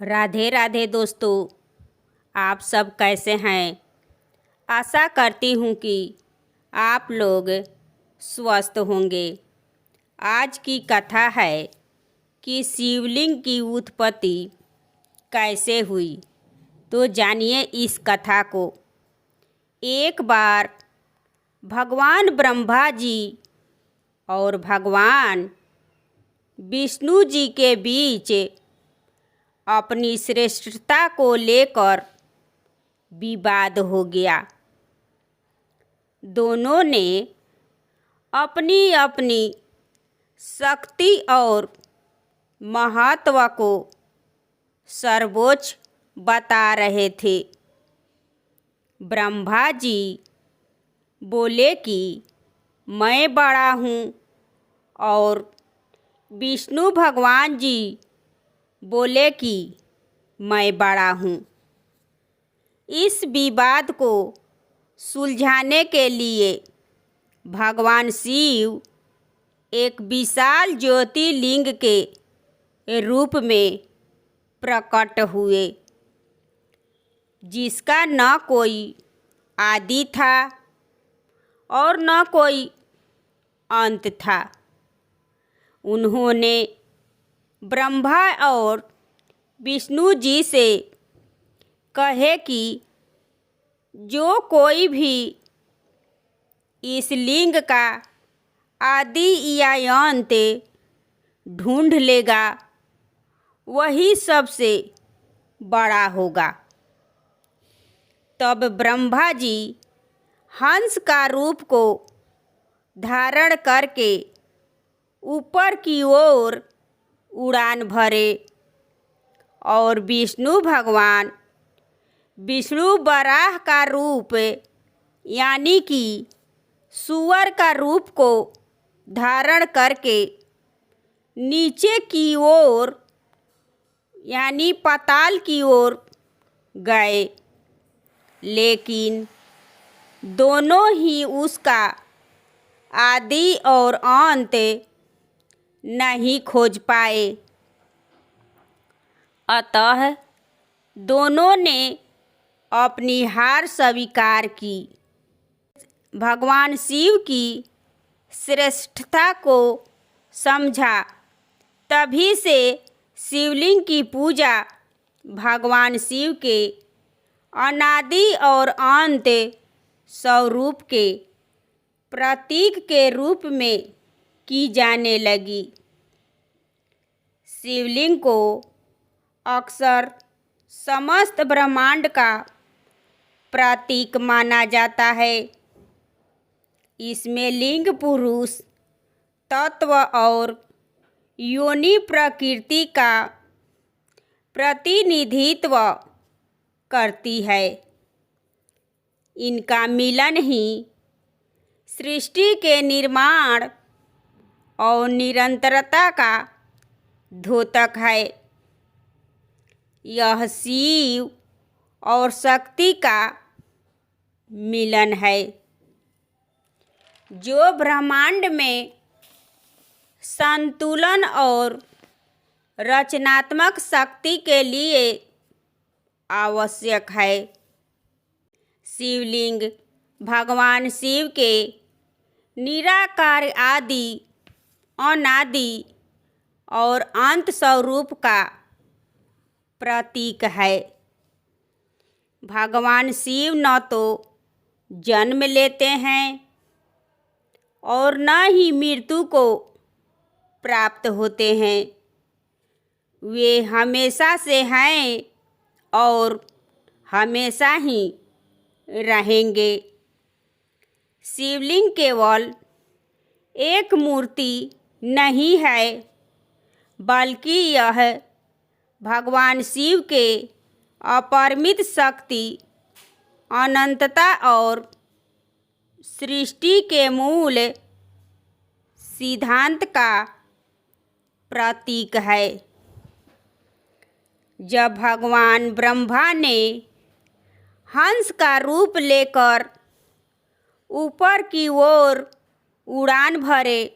राधे राधे दोस्तों, आप सब कैसे हैं। आशा करती हूँ कि आप लोग स्वस्थ होंगे। आज की कथा है कि शिवलिंग की उत्पत्ति कैसे हुई। तो जानिए इस कथा को। एक बार भगवान ब्रह्मा जी और भगवान विष्णु जी के बीच अपनी श्रेष्ठता को लेकर विवाद हो गया। दोनों ने अपनी अपनी शक्ति और महत्व को सर्वोच्च बता रहे थे। ब्रह्मा जी बोले कि मैं बड़ा हूँ और विष्णु भगवान जी बोले कि मैं बड़ा हूँ। इस विवाद को सुलझाने के लिए भगवान शिव एक विशाल ज्योतिर्लिंग के रूप में प्रकट हुए, जिसका न कोई आदि था और न कोई अंत था। उन्होंने ब्रह्मा और विष्णु जी से कहे कि जो कोई भी इस लिंग का आदि या अंत ढूंढ लेगा वही सबसे बड़ा होगा। तब ब्रह्मा जी हंस का रूप को धारण करके ऊपर की ओर उड़ान भरे और विष्णु भगवान विष्णु वराह का रूप यानी कि सूअर का रूप को धारण करके नीचे की ओर यानी पाताल की ओर गए, लेकिन दोनों ही उसका आदि और अंत नहीं खोज पाए। अतः दोनों ने अपनी हार स्वीकार की। भगवान शिव की श्रेष्ठता को समझा, तभी से शिवलिंग की पूजा भगवान शिव के अनादि और अंत स्वरूप के प्रतीक के रूप में की जाने लगी। शिवलिंग को अक्सर समस्त ब्रह्मांड का प्रतीक माना जाता है। इसमें लिंग पुरुष तत्व और योनि प्रकृति का प्रतिनिधित्व करती है। इनका मिलन ही सृष्टि के निर्माण और निरंतरता का द्योतक है। यह शिव और शक्ति का मिलन है, जो ब्रह्मांड में संतुलन और रचनात्मक शक्ति के लिए आवश्यक है। शिवलिंग भगवान शिव के निराकार आदि, अनादि और अंत स्वरूप का प्रतीक है। भगवान शिव न तो जन्म लेते हैं और न ही मृत्यु को प्राप्त होते हैं। वे हमेशा से हैं और हमेशा ही रहेंगे। शिवलिंग केवल एक मूर्ति नहीं है, बल्कि यह भगवान शिव के अपरिमित शक्ति, अनंतता और सृष्टि के मूल सिद्धांत का प्रतीक है। जब भगवान ब्रह्मा ने हंस का रूप लेकर ऊपर की ओर उड़ान भरे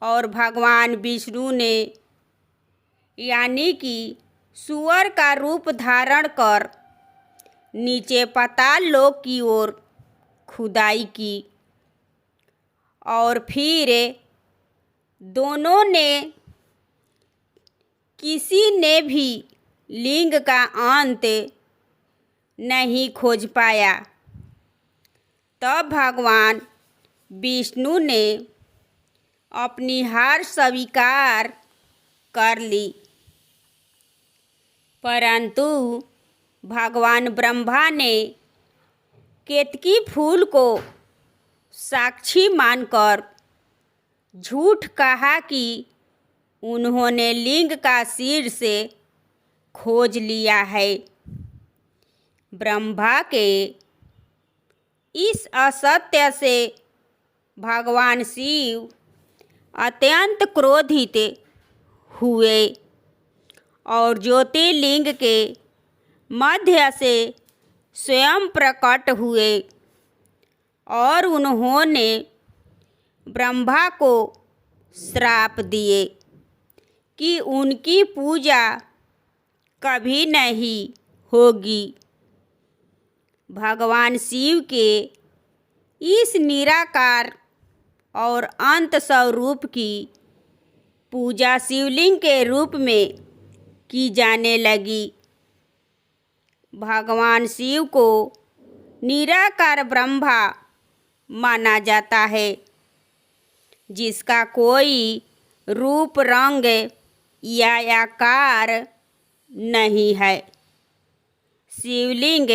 और भगवान विष्णु ने यानी कि सूअर का रूप धारण कर नीचे पाताल लोक की ओर खुदाई की और फिर दोनों ने किसी ने भी लिंग का अंत नहीं खोज पाया। तब भगवान विष्णु ने अपनी हार स्वीकार कर ली, परंतु भगवान ब्रह्मा ने केतकी फूल को साक्षी मानकर झूठ कहा कि उन्होंने लिंग का सिर से खोज लिया है। ब्रह्मा के इस असत्य से भगवान शिव अत्यंत क्रोधित हुए और ज्योतिर्लिंग के मध्य से स्वयं प्रकट हुए और उन्होंने ब्रह्मा को श्राप दिए कि उनकी पूजा कभी नहीं होगी। भगवान शिव के इस निराकार और अंत स्वरूप की पूजा शिवलिंग के रूप में की जाने लगी। भगवान शिव को निराकार ब्रह्मा माना जाता है, जिसका कोई रूप रंग या आकार नहीं है। शिवलिंग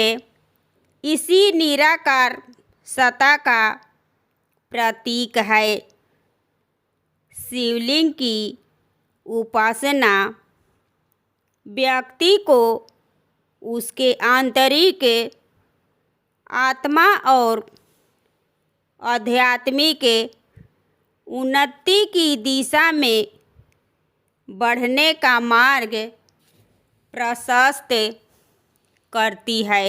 इसी निराकार सत्ता का प्रतीक है। शिवलिंग की उपासना व्यक्ति को उसके आंतरिक आत्मा और आध्यात्मिक उन्नति की दिशा में बढ़ने का मार्ग प्रशस्त करती है।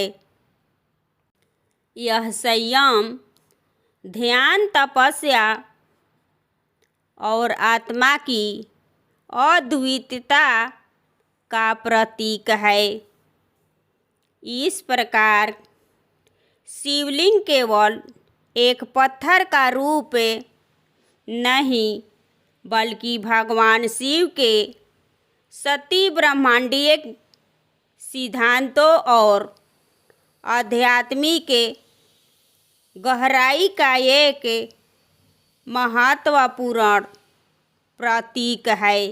यह संयम, ध्यान, तपस्या और आत्मा की अद्वितीयता का प्रतीक है। इस प्रकार शिवलिंग केवल एक पत्थर का रूप नहीं, बल्कि भगवान शिव के सती ब्रह्मांडीय सिद्धांतों और आध्यात्मिक गहराई का एक महत्वपूर्ण प्रतीक है।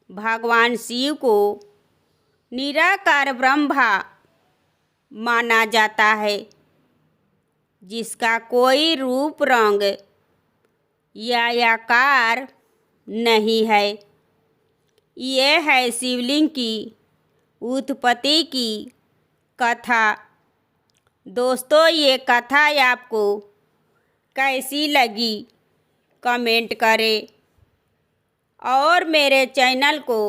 भगवान शिव को निराकार ब्रह्मा माना जाता है, जिसका कोई रूप रंग या आकार नहीं है। यह है शिवलिंग की उत्पत्ति की कथा। दोस्तों, ये कथा आपको कैसी लगी कमेंट करें और मेरे चैनल को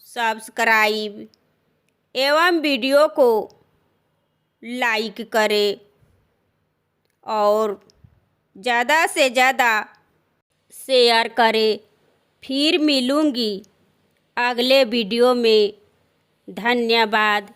सब्सक्राइब एवं वीडियो को लाइक करें और ज़्यादा से ज़्यादा शेयर करें। फिर मिलूँगी अगले वीडियो में। धन्यवाद।